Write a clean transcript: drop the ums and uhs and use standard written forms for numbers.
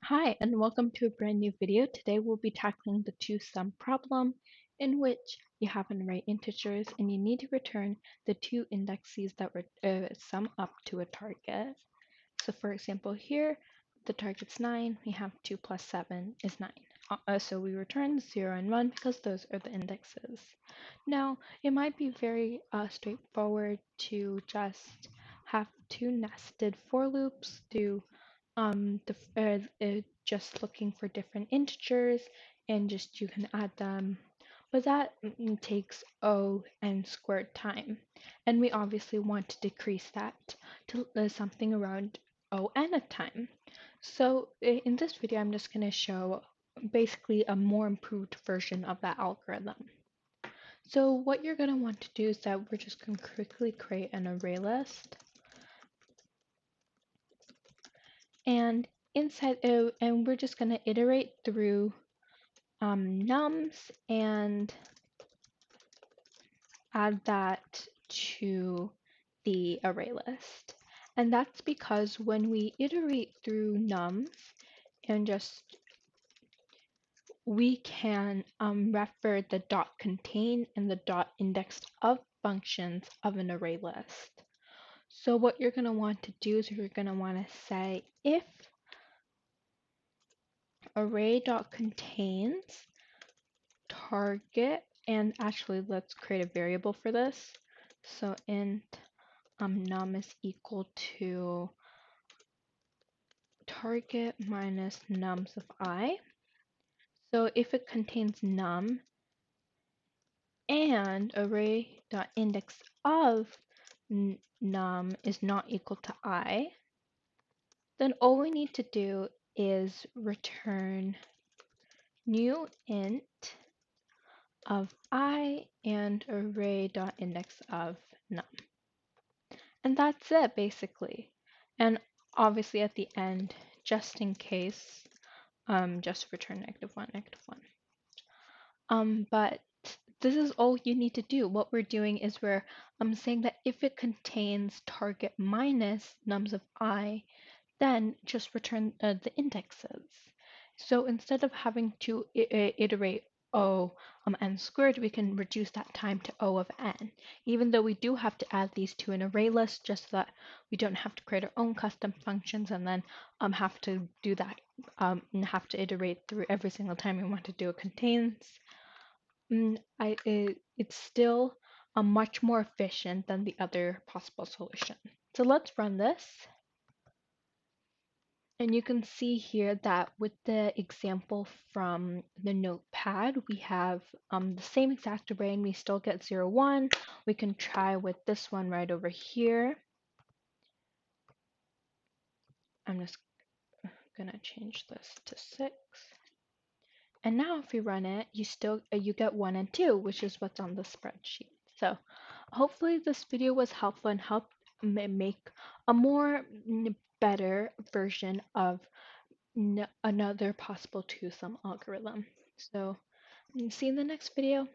Hi, and welcome to a brand new video. Today we'll be tackling the two-sum problem in which you have an array integers and you need to return the two indexes that sum up to a target. So for example here, the target's 9, we have 2 plus 7 is 9. So we return 0 and 1 because those are the indexes. Now, it might be very straightforward to just have two nested for loops do just looking for different integers and just you can add them, but that takes O n squared time, and we obviously want to decrease that to something around O n at time. So in this video I'm just going to show basically a more improved version of that algorithm. So what you're going to want to do is that we're just going to quickly create an array list. And and we're just going to iterate through nums and add that to the array list. And that's because when we iterate through nums and we can refer the dot contain and the dot index of functions of an array list. So what you're going to want to do is you're going to want to say if array.contains target, and actually let's create a variable for this. So int num is equal to target minus nums of I. So if it contains num and array.index of num is not equal to I, then all we need to do is return new int of I and array.index of num. And that's it basically. And obviously at the end, just in case, just return -1, -1. But this is all you need to do. What we're doing is we're saying that if it contains target minus nums of I, then just return the indexes. So instead of having to iterate O n squared, we can reduce that time to O of n, even though we do have to add these to an array list just so that we don't have to create our own custom functions and then have to do that and have to iterate through every single time we want to do a contains. It's still much more efficient than the other possible solution. So let's run this. And you can see here that with the example from the notepad, we have the same exact array and we still get 0, 1. We can try with this one right over here. I'm just gonna change this to 6. And now if we run it, you get 1 and 2, which is what's on the spreadsheet. So hopefully this video was helpful and helped make a more better version of another possible two-sum algorithm. So see you in the next video.